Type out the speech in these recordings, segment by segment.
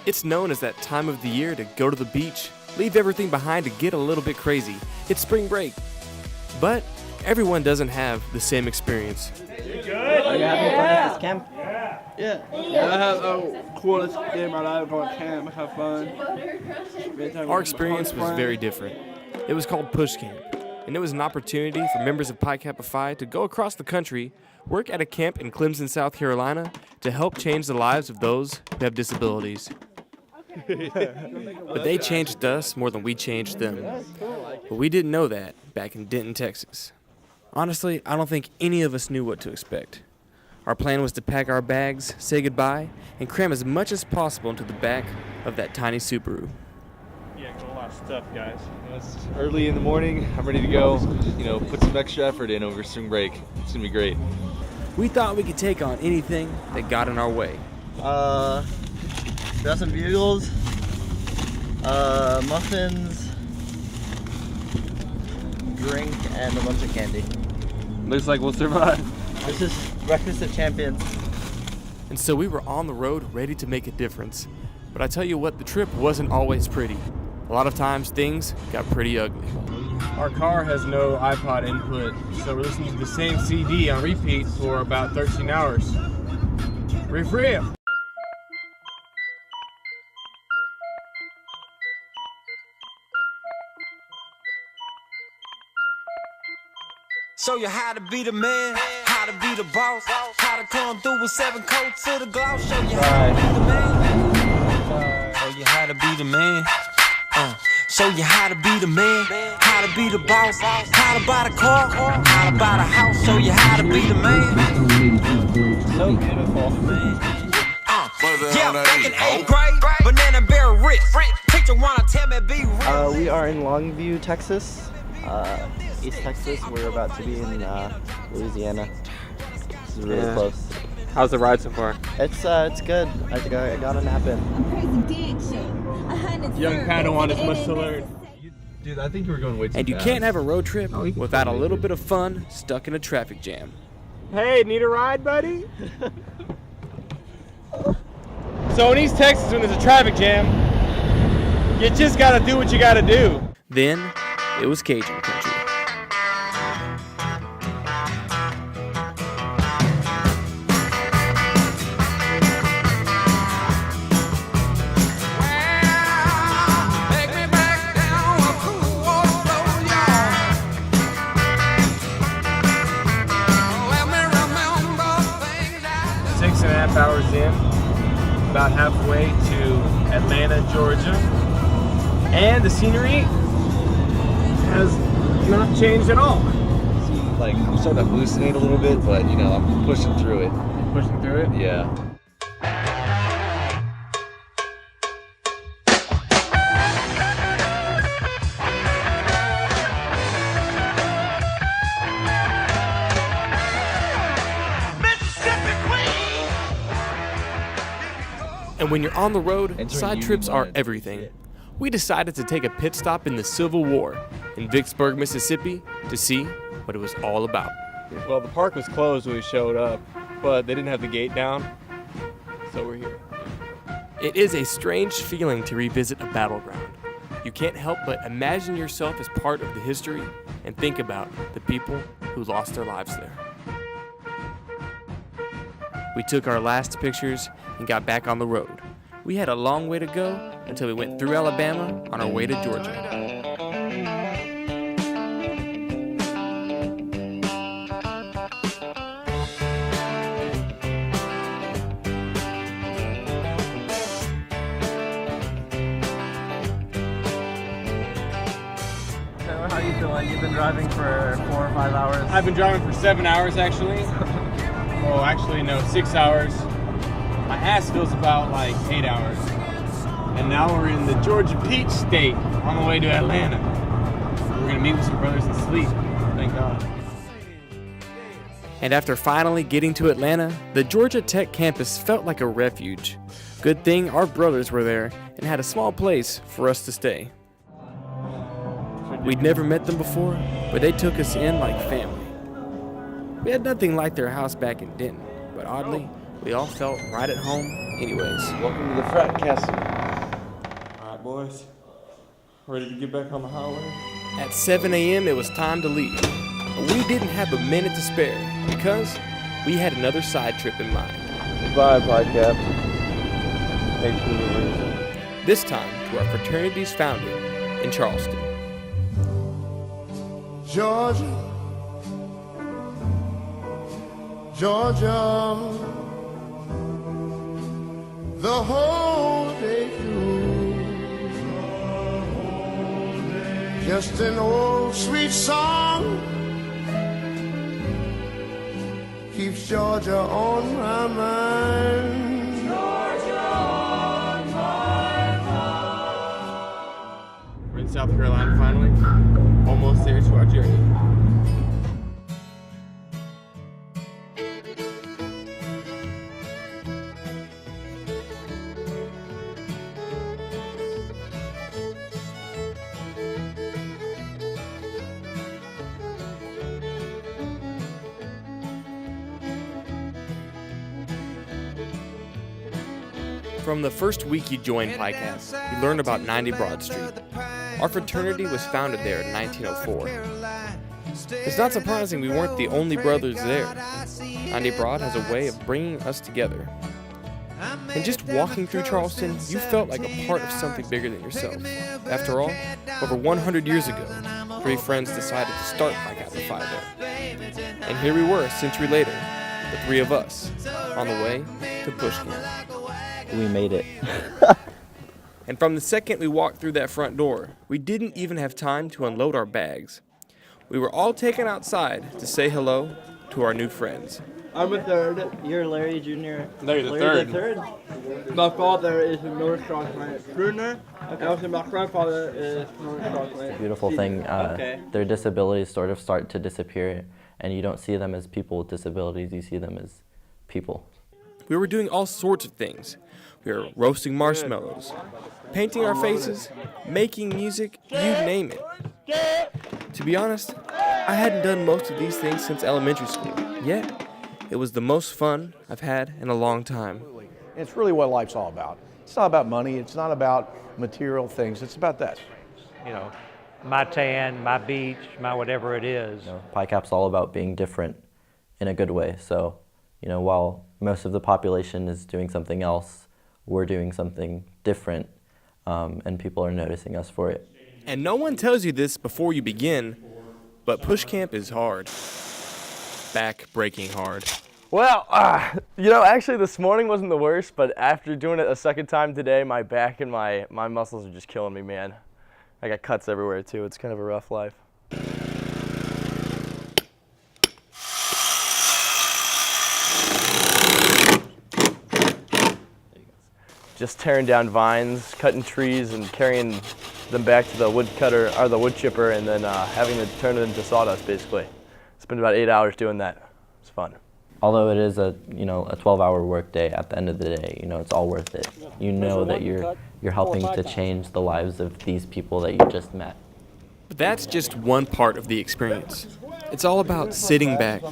It's known as that time of the year to go to the beach, leave everything behind to get a little bit crazy. It's spring break. But everyone doesn't have the same experience. You good? Are you having fun at this camp? Yeah. I have a coolest day of my life going to camp. I have fun. Our experience was very different. It was called Push Camp, and it was an opportunity for members of Pi Kappa Phi to go across the country, work at a camp in Clemson, South Carolina, to help change the lives of those who have disabilities. But they changed us more than we changed them. But we didn't know that back in Denton, Texas. Honestly, I don't think any of us knew what to expect. Our plan was to pack our bags, say goodbye, and cram as much as possible into the back of that tiny Subaru. Yeah, got a lot of stuff, guys. It's early in the morning. I'm ready to go. Put some extra effort in over spring break. It's gonna be great. We thought we could take on anything that got in our way. Got some bugles, muffins, drink, and a bunch of candy. Looks like we'll survive. This is Breakfast of Champions. And so we were on the road ready to make a difference. But I tell you what, the trip wasn't always pretty. A lot of times things got pretty ugly. Our car has no iPod input, so we're listening to the same CD on repeat for about 13 hours. Riff riff. Show you how to be the man, how to be the boss, how to come through with 7 coats to the gloss. Show you how to be the man. Show you how to be the man. Show you how to be the man, how to be the boss, how to buy the car, how to buy the house. Show you how to be the man. So beautiful. Yeah, back in 8th grade, banana bear rich. Teacher wanna tell me be real. We are in Longview, Texas. East Texas. We're about to be in Louisiana. This is really close. How's the ride so far? It's good. I think I got a nap in. Young Padawan has much to learn. Dude, I think you were going way too And you fast. can't have a road trip without a little bit of fun stuck in a traffic jam. Hey, need a ride, buddy? So in East Texas, when there's a traffic jam, you just gotta do what you gotta do. Then it was Cajun country. Take me back down a cool old road, y'all. Let me remember things I 6.5 hours in, about halfway to Atlanta, Georgia. And the scenery has not changed at all. I'm starting to hallucinate a little bit, but I'm pushing through it. Pushing through it. Yeah. And when you're on the road, Entering side Union trips are Line. everything. We decided to take a pit stop in the Civil War in Vicksburg, Mississippi to see what it was all about. Well, the park was closed when we showed up, but they didn't have the gate down, so we're here. It is a strange feeling to revisit a battleground. You can't help but imagine yourself as part of the history and think about the people who lost their lives there. We took our last pictures and got back on the road. We had a long way to go until we went through Alabama on our way to Georgia. So how are you feeling? You've been driving for 4 or 5 hours. I've been driving for 7 hours, actually. Oh, actually, no, 6 hours. My ass feels about like 8 hours. And now we're in the Georgia Peach State on the way to Atlanta. We're gonna meet with some brothers and sleep. Thank God. And after finally getting to Atlanta, the Georgia Tech campus felt like a refuge. Good thing our brothers were there and had a small place for us to stay. We'd never met them before, but they took us in like family. We had nothing like their house back in Denton, but oddly, we all felt right at home anyways. Welcome to the frat castle. boys. Ready to get back on the highway? At 7 a.m., it was time to leave. But we didn't have a minute to spare because we had another side trip in mind. Goodbye, Podcast. Thanks for the reason. This time to our fraternity's founding in Charleston. Georgia, Georgia, the whole day through, just an old sweet song keeps Georgia on my mind. Georgia on my mind. We're in South Carolina finally. Almost there to our journey. From the first week you joined PICAP, you learned about 90 Broad Street. Our fraternity was founded there in 1904. It's not surprising we weren't the only brothers there. 90 Broad has a way of bringing us together. And just walking through Charleston, you felt like a part of something bigger than yourself. After all, over 100 years ago, 3 friends decided to start PICAP Phi there. And here we were, a century later, the 3 of us, on the way to Push Camp. We made it. And from the second we walked through that front door, we didn't even have time to unload our bags. We were all taken outside to say hello to our new friends. I'm a third. You're Larry Jr. Larry the third. My father is from North Charleston, Bruner, and also my grandfather is from North Charleston. Beautiful thing. Their disabilities sort of start to disappear, and you don't see them as people with disabilities. You see them as people. We were doing all sorts of things. We were roasting marshmallows, painting our faces, making music, you name it. To be honest, I hadn't done most of these things since elementary school, yet it was the most fun I've had in a long time. It's really what life's all about. It's not about money, it's not about material things, it's about that. You know, my tan, my beach, my whatever it is. PICAP's all about being different in a good way. So, while most of the population is doing something else, we're doing something different, and people are noticing us for it. And no one tells you this before you begin, but Push Camp is hard. Back-breaking hard. Well, actually this morning wasn't the worst, but after doing it a second time today, my back and my muscles are just killing me, man. I got cuts everywhere too. It's kind of a rough life. Just tearing down vines, cutting trees, and carrying them back to the wood cutter or the wood chipper, and then having to turn it into sawdust. Basically, spent about 8 hours doing that. It's fun. Although it is a 12-hour work day, at the end of the day, it's all worth it. You know that you're helping to change the lives of these people that you just met. But that's just one part of the experience. It's all about sitting back,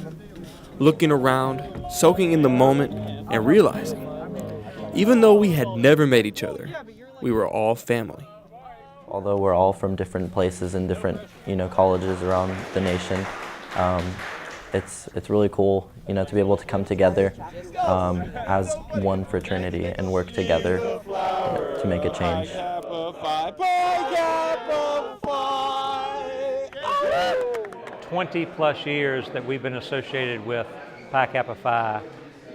looking around, soaking in the moment, and realizing, even though we had never met each other, we were all family. Although we're all from different places and different, colleges around the nation, it's really cool, to be able to come together as one fraternity and work together to make a change. 20+ years that we've been associated with Pi Kappa Phi,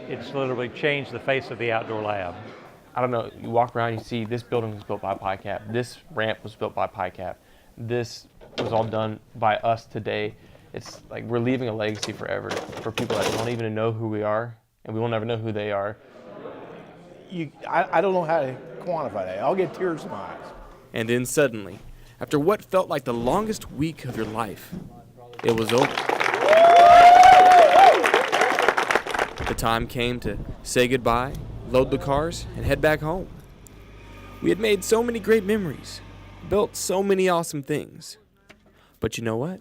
it's literally changed the face of the Outdoor Lab. I don't know, you walk around, you see this building was built by PICAP, this ramp was built by PICAP, this was all done by us today. It's like we're leaving a legacy forever for people that don't even know who we are, and we will never know who they are. I don't know how to quantify that. I'll get tears in my eyes. And then suddenly, after what felt like the longest week of your life, it was over. The time came to say goodbye, load the cars, and head back home. We had made so many great memories, built so many awesome things. But you know what?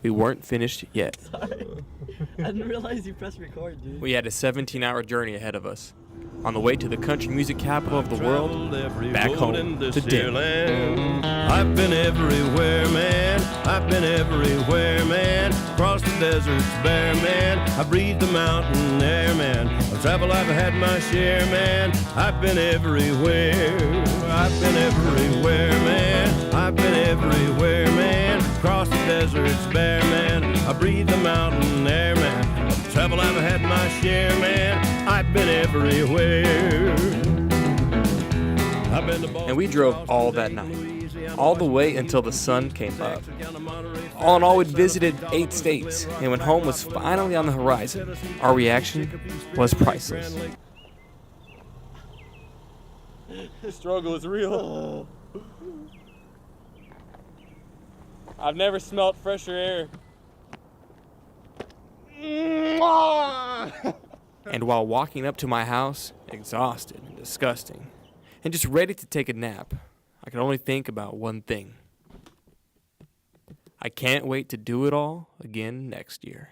We weren't finished yet. Sorry. I didn't realize you pressed record, dude. We had a 17-hour journey ahead of us. On the way to the country music capital of the world, back home to Denton. I've been everywhere, man. I've been everywhere, man. Across the deserts bare, man. I breathe the mountain air, man. Of travel I've had my share, man. I've been everywhere. I've been everywhere, man. I've been everywhere, man. Across the deserts bare, man. I breathe the mountain air, man. Of travel I've had my share, man. I've been everywhere. I've been to Boston, And we drove all that night, all the way until the sun came up. All in all, we'd visited 8 states, and when home was finally on the horizon, our reaction was priceless. The struggle is real. I've never smelt fresher air. And while walking up to my house, exhausted and disgusting, and just ready to take a nap, I could only think about one thing. I can't wait to do it all again next year.